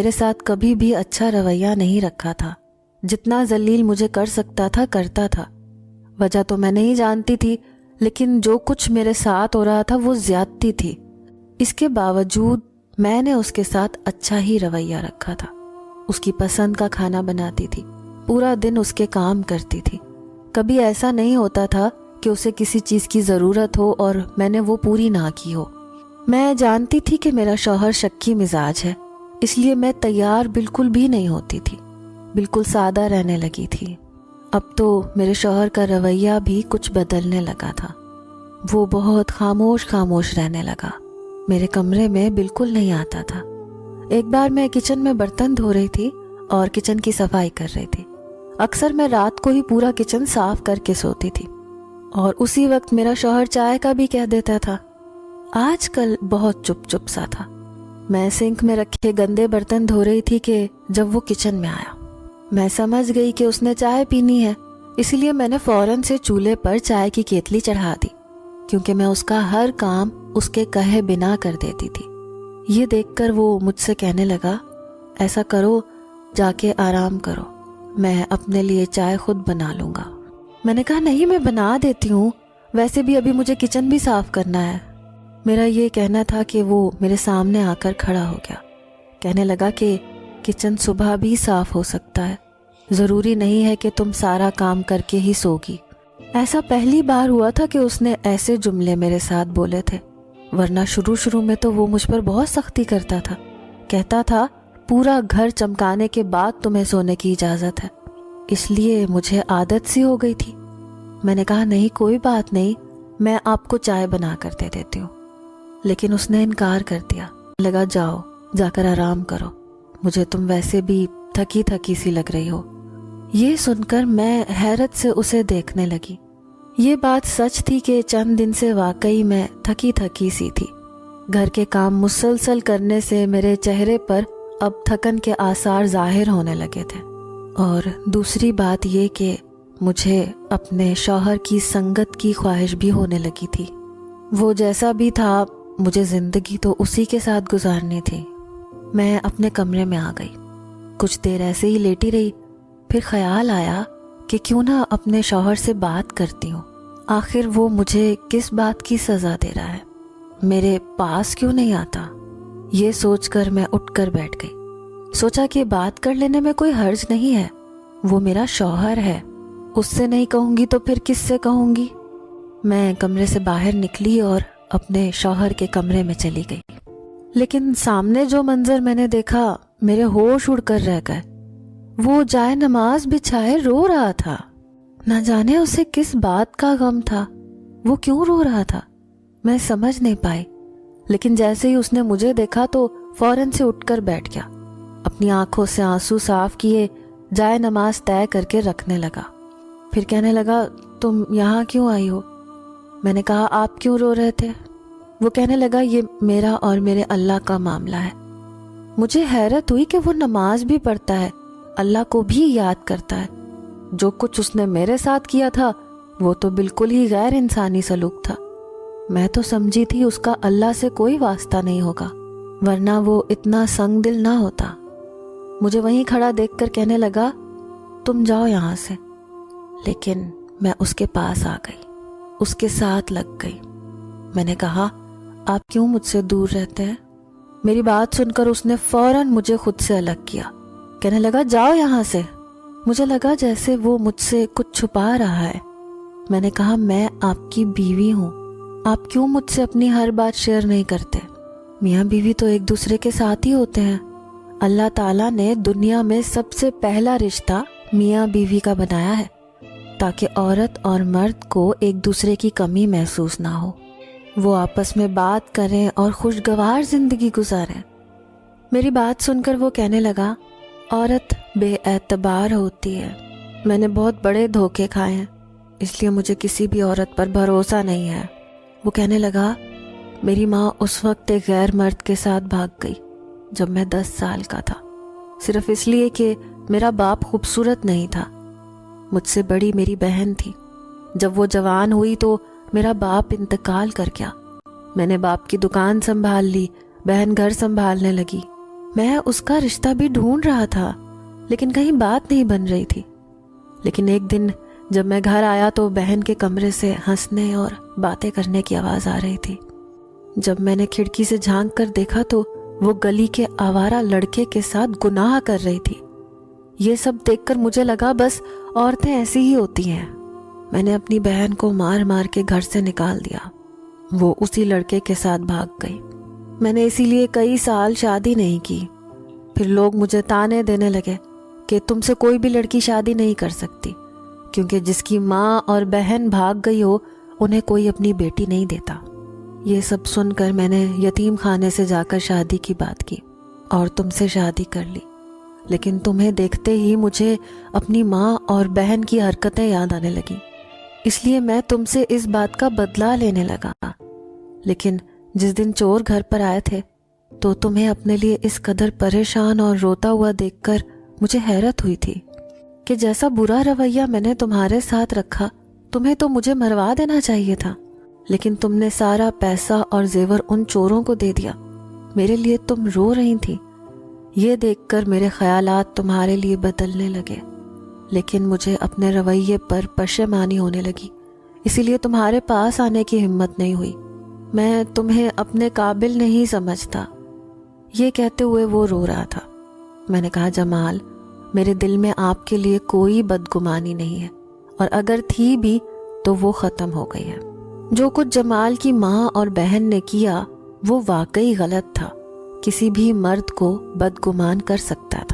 میرے ساتھ کبھی بھی اچھا رویہ نہیں رکھا تھا۔ جتنا ذلیل مجھے کر سکتا تھا کرتا تھا۔ وجہ تو میں نہیں جانتی تھی، لیکن جو کچھ میرے ساتھ ہو رہا تھا وہ زیادتی تھی۔ اس کے باوجود میں نے اس کے ساتھ اچھا ہی رویہ رکھا تھا۔ اس کی پسند کا کھانا بناتی تھی، پورا دن اس کے کام کرتی تھی۔ کبھی ایسا نہیں ہوتا تھا کہ اسے کسی چیز کی ضرورت ہو اور میں نے وہ پوری نہ کی ہو۔ میں جانتی تھی کہ میرا شوہر شکی مزاج ہے، اس لیے میں تیار بالکل بھی نہیں ہوتی تھی، بالکل سادہ رہنے لگی تھی۔ اب تو میرے شوہر کا رویہ بھی کچھ بدلنے لگا تھا۔ وہ بہت خاموش رہنے لگا، میرے کمرے میں بالکل نہیں آتا تھا۔ ایک بار میں کچن میں برتن دھو رہی تھی اور کچن کی صفائی کر رہی تھی۔ اکثر میں رات کو ہی پورا کچن صاف کر کے سوتی تھی، اور اسی وقت میرا شوہر چائے کا بھی کہہ دیتا تھا۔ آج کل بہت چپ سا تھا۔ میں سنک میں رکھے گندے برتن دھو رہی تھی کہ جب وہ کچن میں آیا۔ میں سمجھ گئی کہ اس نے چائے پینی ہے، اس لیے میں نے فوراً سے چولہے پر چائے کی کیتلی چڑھا دی، کیونکہ میں اس کا ہر کام اس کے کہے بنا کر دیتی تھی۔ یہ دیکھ کر وہ مجھ سے کہنے لگا، ایسا کرو، جا کے آرام کرو، میں اپنے لیے چائے خود بنا لوں گا۔ میں نے کہا نہیں، میں بنا دیتی ہوں، ویسے بھی ابھی مجھے کچن بھی صاف کرنا ہے۔ میرا یہ کہنا تھا کہ وہ میرے سامنے آ کر کھڑا ہو گیا۔ کہنے لگا کہ کچن صبح بھی صاف ہو سکتا ہے، ضروری نہیں ہے کہ تم سارا کام کر کے ہی سوگی۔ ایسا پہلی بار ہوا تھا کہ اس نے ایسے جملے میرے ساتھ بولے تھے، ورنہ شروع میں تو وہ مجھ پر بہت سختی کرتا تھا۔ کہتا تھا پورا گھر چمکانے کے بعد تمہیں سونے کی اجازت ہے۔ اس لیے مجھے عادت سی ہو گئی تھی۔ میں نے کہا نہیں، کوئی بات نہیں، میں آپ کو چائے بنا کر دے دیتی ہوں، لیکن اس نے انکار کر دیا۔ لگا جاؤ، جا کر آرام کرو، مجھے تم ویسے بھی تھکی سی لگ رہی ہو۔ یہ سن کر میں حیرت سے اسے دیکھنے لگی۔ یہ بات سچ تھی کہ چند دن سے واقعی میں تھکی سی تھی۔ گھر کے کام مسلسل کرنے سے میرے چہرے پر اب تھکن کے آثار ظاہر ہونے لگے تھے، اور دوسری بات یہ کہ مجھے اپنے شوہر کی سنگت کی خواہش بھی ہونے لگی تھی۔ وہ جیسا بھی تھا، مجھے زندگی تو اسی کے ساتھ گزارنی تھی۔ میں اپنے کمرے میں آ گئی، کچھ دیر ایسے ہی لیٹی رہی، پھر خیال آیا کہ کیوں نہ اپنے شوہر سے بات کرتی ہوں۔ آخر وہ مجھے کس بات کی سزا دے رہا ہے، میرے پاس کیوں نہیں آتا؟ یہ سوچ کر میں اٹھ کر بیٹھ گئی۔ سوچا کہ بات کر لینے میں کوئی حرج نہیں ہے، وہ میرا شوہر ہے، اس سے نہیں کہوں گی تو پھر کس سے کہوں گی؟ میں کمرے سے باہر نکلی اور اپنے شوہر کے کمرے میں چلی گئی، لیکن سامنے جو منظر میں نے دیکھا میرے ہوش اڑ کر رہ گئے۔ وہ جائے نماز بچھائے رو رہا تھا، نہ جانے اسے کس بات کا غم تھا، وہ کیوں رو رہا تھا میں سمجھ نہیں پائی، لیکن جیسے ہی اس نے مجھے دیکھا تو فوراً سے اٹھ کر بیٹھ گیا، اپنی آنکھوں سے آنسو صاف کیے، جائے نماز طے کر کے رکھنے لگا۔ پھر کہنے لگا تم یہاں کیوں آئی ہو؟ میں نے کہا آپ کیوں رو رہے تھے؟ وہ کہنے لگا یہ میرا اور میرے اللہ کا معاملہ ہے۔ مجھے حیرت ہوئی کہ وہ نماز بھی پڑھتا ہے، اللہ کو بھی یاد کرتا ہے۔ جو کچھ اس نے میرے ساتھ کیا تھا وہ تو بالکل ہی غیر انسانی سلوک تھا۔ میں تو سمجھی تھی اس کا اللہ سے کوئی واسطہ نہیں ہوگا، ورنہ وہ اتنا سنگ دل نہ ہوتا۔ مجھے وہیں کھڑا دیکھ کر کہنے لگا تم جاؤ یہاں سے، لیکن میں اس کے پاس آ گئی، اس کے ساتھ لگ گئی۔ میں نے کہا آپ کیوں مجھ سے دور رہتے ہیں؟ میری بات سن کر اس نے فوراً مجھے خود سے الگ کیا، کہنے لگا جاؤ یہاں سے۔ مجھے لگا جیسے وہ مجھ سے کچھ چھپا رہا ہے۔ میں نے کہا میں آپ کی بیوی ہوں، آپ کیوں مجھ سے اپنی ہر بات شیئر نہیں کرتے؟ میاں بیوی تو ایک دوسرے کے ساتھ ہی ہوتے ہیں۔ اللہ تعالیٰ نے دنیا میں سب سے پہلا رشتہ میاں بیوی کا بنایا ہے، تاکہ عورت اور مرد کو ایک دوسرے کی کمی محسوس نہ ہو، وہ آپس میں بات کریں اور خوشگوار زندگی گزاریں۔ میری بات سن کر وہ کہنے لگا عورت بے اعتبار ہوتی ہے، میں نے بہت بڑے دھوکے کھائے ہیں، اس لیے مجھے کسی بھی عورت پر بھروسہ نہیں ہے۔ وہ کہنے لگا میری ماں اس وقت ایک غیر مرد کے ساتھ بھاگ گئی جب میں 10 سال کا تھا، صرف اس لیے کہ میرا باپ خوبصورت نہیں تھا۔ مجھ سے بڑی میری بہن تھی، جب وہ جوان ہوئی تو میرا باپ انتقال کر گیا۔ میں نے باپ کی دکان سنبھال لی، بہن گھر سنبھالنے لگی۔ میں اس کا رشتہ بھی ڈھونڈ رہا تھا لیکن کہیں بات نہیں بن رہی تھی۔ لیکن ایک دن جب میں گھر آیا تو بہن کے کمرے سے ہنسنے اور باتیں کرنے کی آواز آ رہی تھی۔ جب میں نے کھڑکی سے جھانک کر دیکھا تو وہ گلی کے آوارہ لڑکے کے ساتھ گناہ کر رہی تھی۔ یہ سب دیکھ کر مجھے لگا بس عورتیں ایسی ہی ہوتی ہیں۔ میں نے اپنی بہن کو مار مار کے گھر سے نکال دیا۔ وہ اسی لڑکے کے ساتھ بھاگ گئی۔ میں نے اسی لیے کئی سال شادی نہیں کی۔ پھر لوگ مجھے تانے دینے لگے کہ تم سے کوئی بھی لڑکی شادی نہیں کر سکتی، کیونکہ جس کی ماں اور بہن بھاگ گئی ہو انہیں کوئی اپنی بیٹی نہیں دیتا۔ یہ سب سن کر میں نے یتیم خانے سے جا کر شادی کی بات کی اور تم سے شادی کر لی۔ لیکن تمہیں دیکھتے ہی مجھے اپنی ماں اور بہن کی حرکتیں یاد آنے لگیں، اس لیے میں تم سے اس بات کا بدلہ لینے لگا۔ لیکن جس دن چور گھر پر آئے تھے تو تمہیں اپنے لیے اس قدر پریشان اور روتا ہوا دیکھ کر مجھے حیرت ہوئی تھی کہ جیسا برا رویہ میں نے تمہارے ساتھ رکھا، تمہیں تو مجھے مروا دینا چاہیے تھا، لیکن تم نے سارا پیسہ اور زیور ان چوروں کو دے دیا۔ میرے لیے تم رو رہی تھی۔ یہ دیکھ کر میرے خیالات تمہارے لیے بدلنے لگے، لیکن مجھے اپنے رویے پر پشیمانی ہونے لگی، اسی لیے تمہارے پاس آنے کی ہمت نہیں ہوئی۔ میں تمہیں اپنے قابل نہیں سمجھتا۔ یہ کہتے ہوئے وہ رو رہا تھا۔ میں نے کہا جمال، میرے دل میں آپ کے لیے کوئی بدگمانی نہیں ہے، اور اگر تھی بھی تو وہ ختم ہو گئی ہے۔ جو کچھ جمال کی ماں اور بہن نے کیا وہ واقعی غلط تھا، کسی بھی مرد کو بدگمان کر سکتا تھا۔